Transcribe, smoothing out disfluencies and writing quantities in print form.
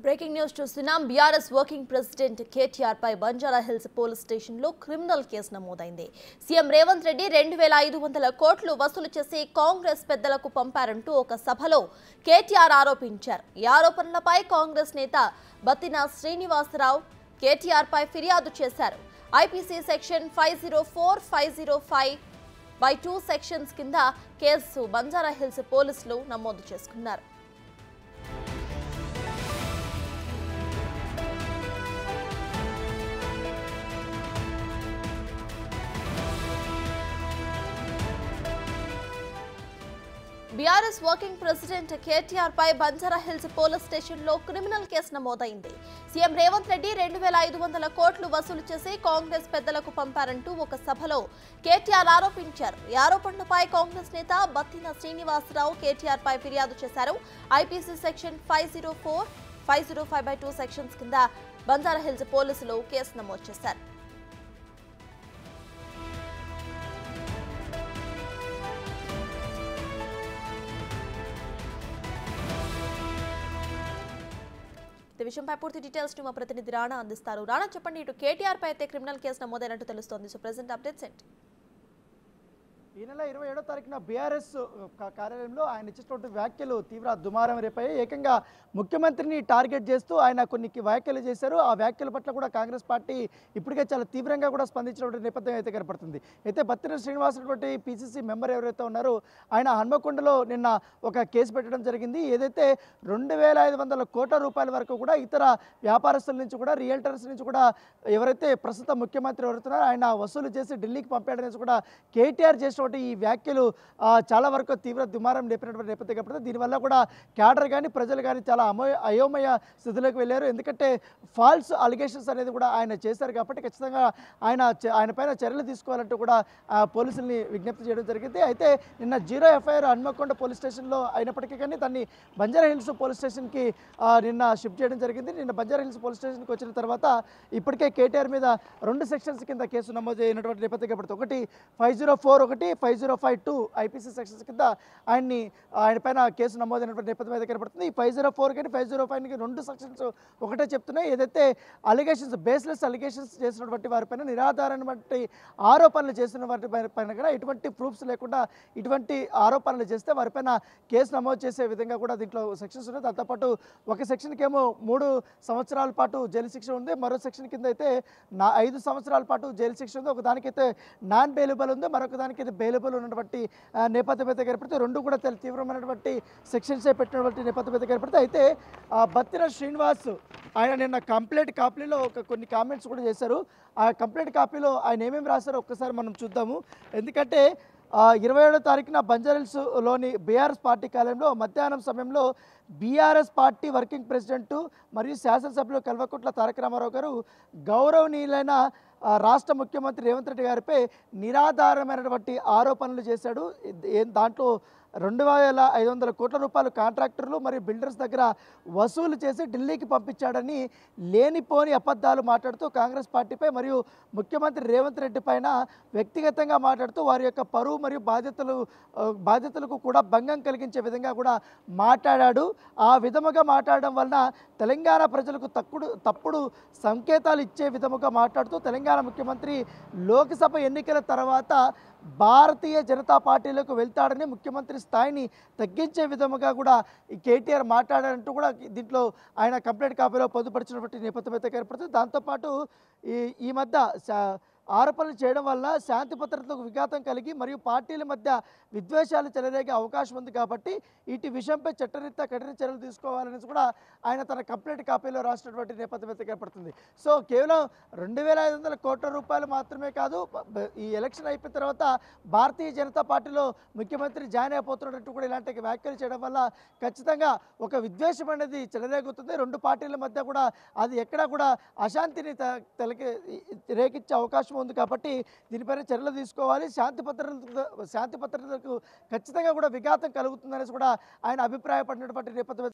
Breaking news చూస్తున్నాం. BRS working president KTR పై Banjara hills police station లో criminal case నమోదైంది. CM Revanth Reddy 2500 కోట్లు వసూలు చేసి కాంగ్రెస్ పెద్దలకు పంపారంటూ ఒక సభలో కేటీఆర్ ఆరోపించారు. ఈ ఆరోపణలపై కాంగ్రెస్ నేత బత్తిన శ్రీనివాసరావు కేటీఆర్ పై ఫిర్యాదు చేశారు. ఐపీసీ సెక్షన్ 504, 505/2 సెక్షన్స్ కింద కేసు బంజారా హిల్స్ పోలీసులు నమోదు చేసుకున్నారు. బీఆర్ఎస్ వర్కింగ్ ప్రెసిడెంట్ కేటీఆర్ పై బంజారా హిల్స్ పోలీస్ స్టేషన్ లో క్రిమినల్ కేసు నమోదైంది. సీఎం రేవంత్ రెడ్డి 2500 కోట్లు వసూలు చేసి కాంగ్రెస్ పెద్దలకు పంపారంటూ ఒక సభలో కేటీఆర్ ఆరోపించారు. ఈ ఆరోపణలపై కాంగ్రెస్ నేత బత్తిన శ్రీనివాసరావు కేటీఆర్ పై ఫిర్యాదు చేశారు. ఐపీసీ సెక్షన్ 504, 505/2 సెక్షన్స్ కింద బంజారా హిల్స్ పోలీసులు కేసు నమోదు చేశారు. ఈ విషయంపై పూర్తి డీటెయిల్స్ మా ప్రతినిధి రాణా అందిస్తారు. రాణా, చెప్పండి, ఇటు కేటీఆర్ పై అయితే క్రిమినల్ కేసు నమోదైనట్టు తెలుస్తోంది. సో ప్రెజెంట్ అప్డేట్స్ ఏంటి? ఈ నెల 27వ తారీఖున బీఆర్ఎస్ కార్యాలయంలో ఆయన ఇచ్చినటువంటి వ్యాఖ్యలు తీవ్ర దుమారం రేపాయి. ఏకంగా ముఖ్యమంత్రిని టార్గెట్ చేస్తూ ఆయన కొన్ని వ్యాఖ్యలు చేశారు. ఆ వ్యాఖ్యల పట్ల కూడా కాంగ్రెస్ పార్టీ ఇప్పటికే చాలా తీవ్రంగా కూడా స్పందించినటువంటి నేపథ్యం అయితే కనపడుతుంది. అయితే బత్తిన శ్రీనివాసరెడ్డి పీసీసీ మెంబర్ ఎవరైతే ఉన్నారో ఆయన హన్మకొండలో నిన్న ఒక కేసు పెట్టడం జరిగింది. ఏదైతే 2500 కోట్ల రూపాయల వరకు కూడా ఇతర వ్యాపారస్తుల నుంచి కూడా రియల్టర్స్ నుంచి కూడా ఎవరైతే ప్రస్తుత ముఖ్యమంత్రి ఎవరుతున్నారో ఆయన వసూలు చేసి ఢిల్లీకి పంపాడనేసి కూడా కేటీఆర్ చేసిన ఈ వ్యాఖ్యలు చాలా వరకు తీవ్ర దుమారం లేపినటువంటి నేపథ్యం కాబట్టి దీనివల్ల కూడా క్యాడర్ కానీ ప్రజలు కానీ చాలా అయోమయ స్థితిలోకి వెళ్ళారు. ఎందుకంటే ఫాల్స్ అలిగేషన్స్ అనేది కూడా ఆయన చేశారు కాబట్టి ఖచ్చితంగా ఆయన పైన చర్యలు తీసుకోవాలంటూ కూడా పోలీసుల్ని విజ్ఞప్తి చేయడం జరిగింది. అయితే నిన్న 0 ఎఫ్ఐఆర్ హన్మకొండ పోలీస్ స్టేషన్లో అయినప్పటికీ కానీ దాన్ని బంజారా హిల్స్ పోలీస్ స్టేషన్కి నిన్న షిఫ్ట్ చేయడం జరిగింది. నిన్న బంజారా హిల్స్ పోలీస్ స్టేషన్కి వచ్చిన తర్వాత ఇప్పటికే కేటీఆర్ మీద 2 సెక్షన్స్ కింద కేసు నమోదు అయినటువంటి నేపథ్యం కాబట్టి ఒకటి 504, ఒకటి 505/2 ఐపీసీ సెక్షన్స్ కింద ఆయన పైన కేసు నమోదైనటువంటి నేపథ్యం అయితే కనపడుతుంది. ఈ 504 కానీ 505కి 2 సెక్షన్స్ ఒకటే చెప్తున్నాయి. ఏదైతే అలిగేషన్స్ బేస్లెస్ అలిగేషన్స్ చేసినటువంటి వారిపైన నిరాధారమైనటువంటి ఆరోపణలు చేసిన వారి పైన కూడా ఎటువంటి ప్రూఫ్స్ లేకుండా ఇటువంటి ఆరోపణలు చేస్తే వారిపైన కేసు నమోదు చేసే విధంగా కూడా దీంట్లో సెక్షన్స్ ఉన్నాయి. దాంతోపాటు ఒక సెక్షన్కి ఏమో 3 సంవత్సరాల పాటు జైలు శిక్ష ఉంది, మరో సెక్షన్ కింద అయితే 5 సంవత్సరాల పాటు జైలు శిక్ష ఉంది. ఒక దానికైతే నాన్ బెయిలబుల్ ఉంది, మరొక దానికైతే బెయిలబుల్ ఉన్నటువంటి నేపథ్యం అయితే కనపడితే 2 కూడా తీవ్రమైనటువంటి సెక్షన్సే పెట్టినటువంటి నేపథ్యం అయితే కనపడితే అయితే బత్తిన శ్రీనివాస్ ఆయన నిన్న కంప్లైంట్ కాపీలో కొన్ని కామెంట్స్ కూడా చేశారు. ఆ కంప్లైంట్ కాపీలో ఆయన ఏమేమి రాశారో ఒక్కసారి మనం చూద్దాము. ఎందుకంటే 27వ తారీఖున బంజారాహిల్స్లోని బీఆర్ఎస్ పార్టీ కార్యాలయంలో మధ్యాహ్నం సమయంలో బీఆర్ఎస్ పార్టీ వర్కింగ్ ప్రెసిడెంట్ మరియు శాసనసభ్యులు కల్వకుంట్ల తారక రామారావు గారు గౌరవనీయులైన రాష్ట్ర ముఖ్యమంత్రి రేవంత్ రెడ్డి గారిపై నిరాధారమైనటువంటి ఆరోపణలు చేశాడు. దాంట్లో 2500 కోట్ల రూపాయలు కాంట్రాక్టర్లు మరియు బిల్డర్స్ దగ్గర వసూలు చేసి ఢిల్లీకి పంపించాడని లేనిపోని అబద్ధాలు మాట్లాడుతూ కాంగ్రెస్ పార్టీపై మరియు ముఖ్యమంత్రి రేవంత్ రెడ్డి పైన వ్యక్తిగతంగా మాట్లాడుతూ వారి యొక్క పరువు మరియు బాధ్యతలకు కూడా భంగం కలిగించే విధంగా కూడా మాట్లాడాడు. ఆ విధముగా మాట్లాడడం వలన తెలంగాణ ప్రజలకు తప్పుడు సంకేతాలు ఇచ్చే విధముగా మాట్లాడుతూ తెలంగాణ ముఖ్యమంత్రి లోక్సభ ఎన్నికల తర్వాత భారతీయ జనతా పార్టీలోకి వెళ్తాడని ముఖ్యమంత్రి స్థాయిని తగ్గించే విధముగా కూడా ఈ కేటీఆర్ మాట్లాడారంటూ కూడా దీంట్లో ఆయన కంప్లైంట్ కాపీలో పొందుపరిచినటువంటి నేపథ్యం అయితే కనపడుతుంది. దాంతోపాటు ఈ మధ్య ఆరోపణలు చేయడం వల్ల శాంతి భద్రతలకు విఘాతం కలిగి మరియు పార్టీల మధ్య విద్వేషాలు చెలరేగే అవకాశం ఉంది కాబట్టి ఇటు విషయంపై చట్టరీత్యా కఠిన చర్యలు తీసుకోవాలని కూడా ఆయన తన కంప్లైంట్ కాపీలో రాసినటువంటి నేపథ్యం అయితే కనపడుతుంది. సో కేవలం 2500 కోట్ల రూపాయలు మాత్రమే కాదు, ఈ ఎలక్షన్ అయిపోయిన తర్వాత భారతీయ జనతా పార్టీలో ముఖ్యమంత్రి జాయిన్ అయిపోతున్నట్టు కూడా ఇలాంటి వ్యాఖ్యలు చేయడం వల్ల ఖచ్చితంగా ఒక విద్వేషం అనేది చెలరేగుతుంది. 2 పార్టీల మధ్య కూడా అది ఎక్కడా కూడా అశాంతిని రేకిచ్చే అవకాశం ఉంది కాబట్టి దీనిపైన చర్యలు తీసుకోవాలి. శాంతి భద్రతలకు ఖచ్చితంగా కూడా విఘాతం కలుగుతుందనేసి కూడా ఆయన అభిప్రాయపడినటువంటి నేపథ్యం.